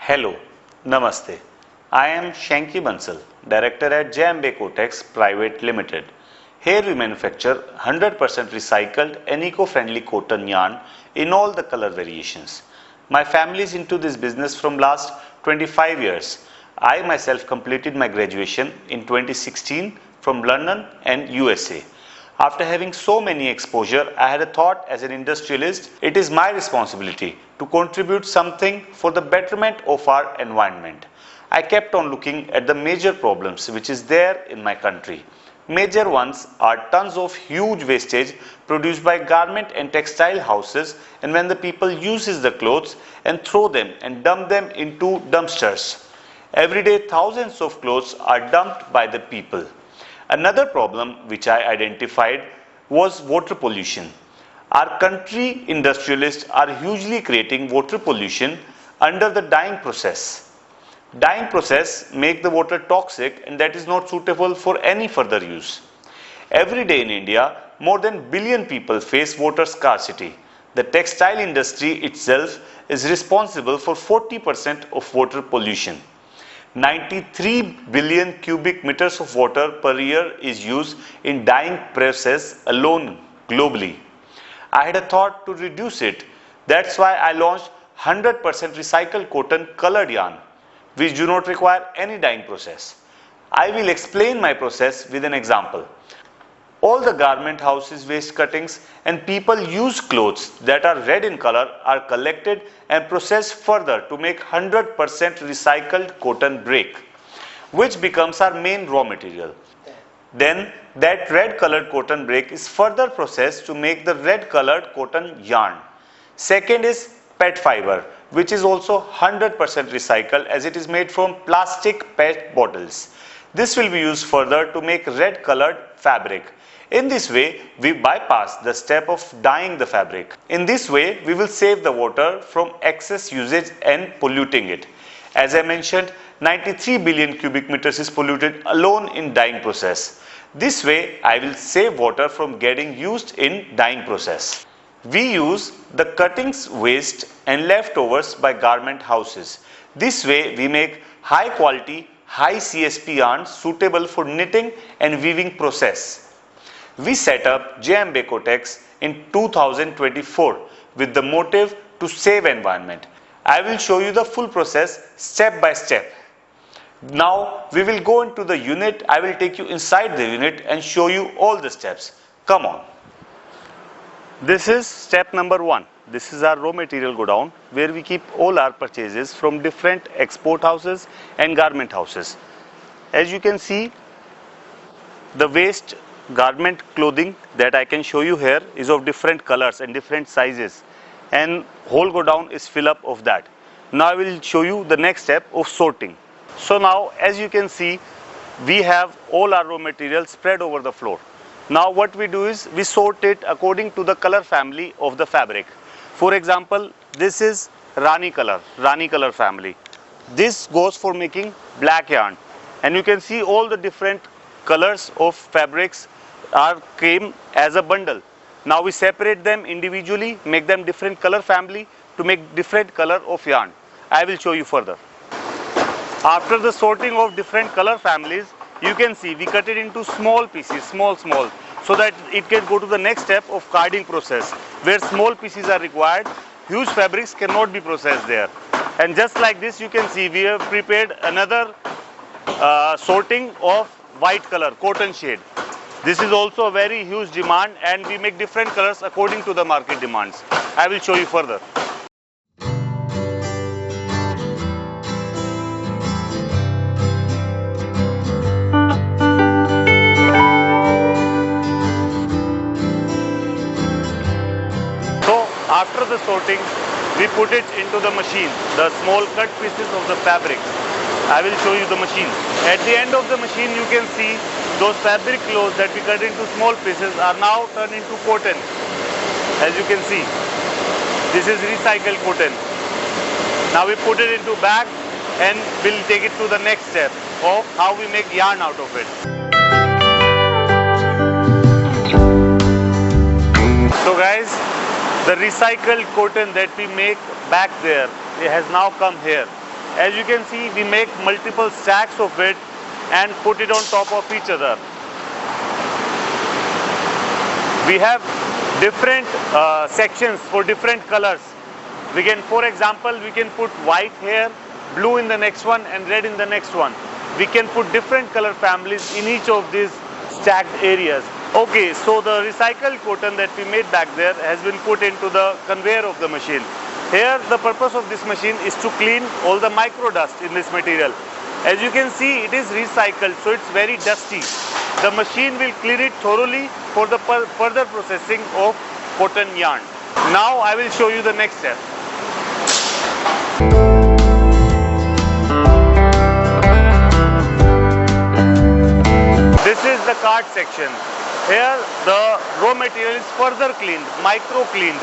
Hello, Namaste. I am Shanky Bansal, Director at Ambey Cottex Private Limited. Here we manufacture 100% recycled and eco-friendly cotton yarn in all the color variations. My family is into this business from last 25 years. I myself completed my graduation in 2016 from London and USA. After having so many exposure, I had a thought as an industrialist, it is my responsibility to contribute something for the betterment of our environment. I kept on looking at the major problems which is there in my country. Major ones are tons of huge wastage produced by garment and textile houses, and when the people uses the clothes and throw them and dump them into dumpsters. Every day thousands of clothes are dumped by the people. Another problem which I identified was water pollution. Our country industrialists are hugely creating water pollution under the dyeing process. Dyeing process make the water toxic and that is not suitable for any further use. Every day in India, more than billion people face water scarcity. The textile industry itself is responsible for 40% of water pollution. 93 billion cubic meters of water per year is used in dyeing process alone globally. I had a thought to reduce it. That's why I launched 100% recycled cotton colored yarn, which do not require any dyeing process. I will explain my process with an example. All the garment houses waste cuttings and people use clothes that are red in color are collected and processed further to make 100% recycled cotton break, which becomes our main raw material. Then that red colored cotton break is further processed to make the red colored cotton yarn. Second is PET fiber, which is also 100% recycled as it is made from plastic PET bottles. This will be used further to make red colored fabric. In this way, we bypass the step of dyeing the fabric. In this way, we will save the water from excess usage and polluting it. As I mentioned, 93 billion cubic meters is polluted alone in dyeing process. This way, I will save water from getting used in dyeing process. We use the cuttings waste and leftovers by garment houses. This way, we make high quality, high CSP yarn suitable for knitting and weaving process. We set up Ambey Cottex in 2024 with the motive to save environment. I will show you the full process step by step. Now we will go into the unit. I will take you inside the unit and show you all the steps. Come on. This is step number 1. This is our raw material godown where we keep all our purchases from different export houses and garment houses. As you can see, the waste garment clothing that I can show you here is of different colors and different sizes, and whole godown is fill up of that. Now I will show you the next step of sorting. So now as you can see, we have all our raw materials spread over the floor. Now what we do is we sort it according to the color family of the fabric. For example, this is Rani color family. This goes for making black yarn, and you can see all the different colors of fabrics came as a bundle. Now we separate them individually, make them different color family to make different color of yarn. I will show you further. After the sorting of different color families, you can see we cut it into small pieces, small, so that it can go to the next step of carding process, where small pieces are required. Huge fabrics cannot be processed there. And just like this, you can see we have prepared another sorting of white color, cotton shade. This is also a very huge demand, and we make different colors according to the market demands. I will show you further. So after the sorting, we put it into the machine, the small cut pieces of the fabric. I will show you the machine. At the end of the machine, you can see those fabric clothes that we cut into small pieces are now turned into cotton. As you can see, this is recycled cotton. Now we put it into bag and we'll take it to the next step of how we make yarn out of it. So guys, the recycled cotton that we make back there, it has now come here. As you can see, we make multiple stacks of it and put it on top of each other. We have different sections for different colors. We can, for example, we can put white here, blue in the next one and red in the next one. We can put different color families in each of these stacked areas. Okay, so the recycled cotton that we made back there has been put into the conveyor of the machine. Here the purpose of this machine is to clean all the micro dust in this material. As you can see, it is recycled, so it's very dusty. The machine will clean it thoroughly for the further processing of cotton yarn. Now I will show you the next step. This is the cart section. Here the raw material is further cleaned, micro cleaned,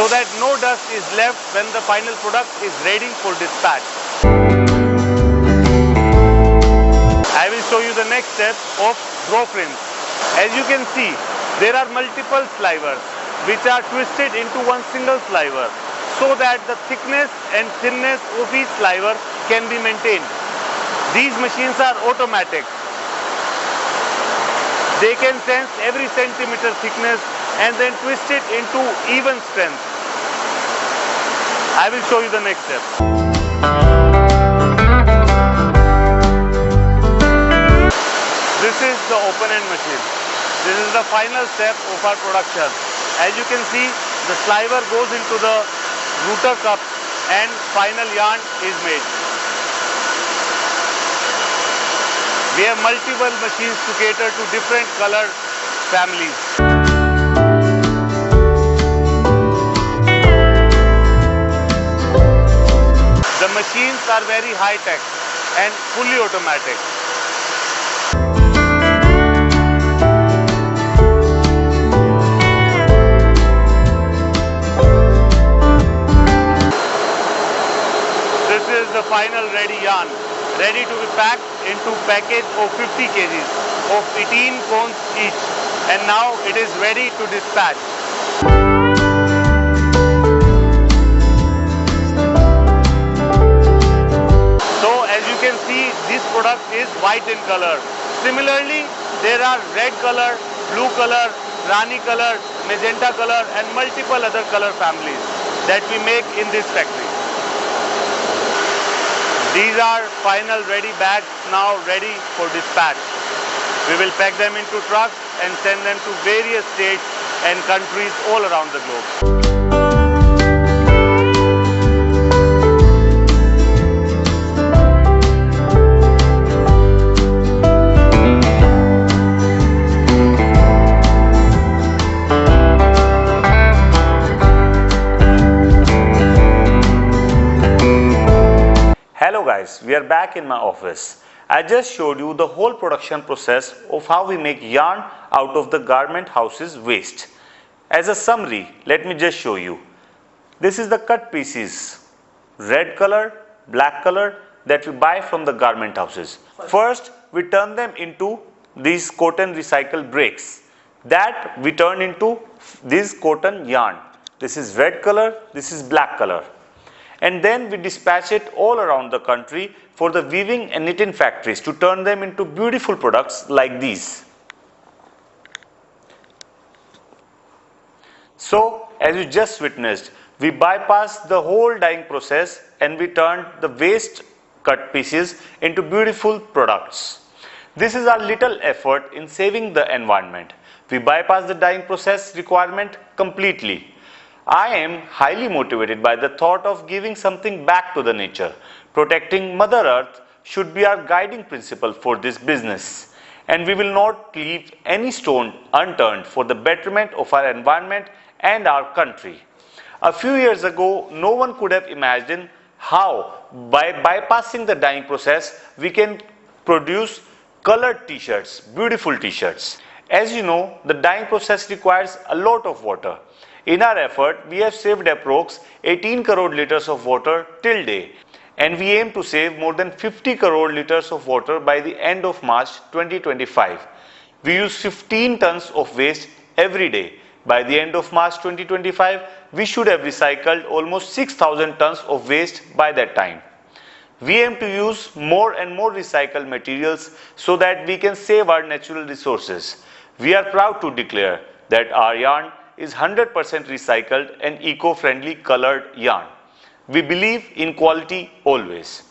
so that no dust is left when the final product is ready for dispatch. I will show you the next step of draw frames. As you can see, there are multiple slivers which are twisted into one single sliver so that the thickness and thinness of each sliver can be maintained. These machines are automatic. They can sense every centimeter thickness and then twist it into even strength. I will show you the next step. This is the open end machine. This is the final step of our production. As you can see, the sliver goes into the router cup and final yarn is made. We have multiple machines to cater to different color families. The machines are very high-tech and fully automatic. This is the final ready yarn, ready to be packed into package of 50 kgs of 18 cones each, and now it is ready to dispatch. So as you can see, this product is white in color. Similarly, there are red color, blue color, rani color, magenta color and multiple other color families that we make in this factory. These are final ready bags, now ready for dispatch. We will pack them into trucks and send them to various states and countries all around the globe. Hello guys, we are back in my office. I just showed you the whole production process of how we make yarn out of the garment house's waste. As a summary, let me just show you. This is the cut pieces, red color, black color that we buy from the garment houses. First, we turn them into these cotton recycled breaks that we turn into this cotton yarn. This is red color, this is black color. And then we dispatch it all around the country for the weaving and knitting factories to turn them into beautiful products like these. So, as you just witnessed, we bypassed the whole dyeing process and we turned the waste cut pieces into beautiful products. This is our little effort in saving the environment. We bypass the dyeing process requirement completely. I am highly motivated by the thought of giving something back to the nature. Protecting Mother Earth should be our guiding principle for this business, and we will not leave any stone unturned for the betterment of our environment and our country. A few years ago, no one could have imagined how, by bypassing the dyeing process, we can produce colored t-shirts, beautiful t-shirts. As you know, the dyeing process requires a lot of water. In our effort, we have saved approx 18 crore liters of water till day, and we aim to save more than 50 crore liters of water by the end of March 2025. We use 15 tons of waste every day. By the end of March 2025, we should have recycled almost 6,000 tons of waste by that time. We aim to use more and more recycled materials so that we can save our natural resources. We are proud to declare that our yarn is 100% recycled and eco-friendly colored yarn. We believe in quality always.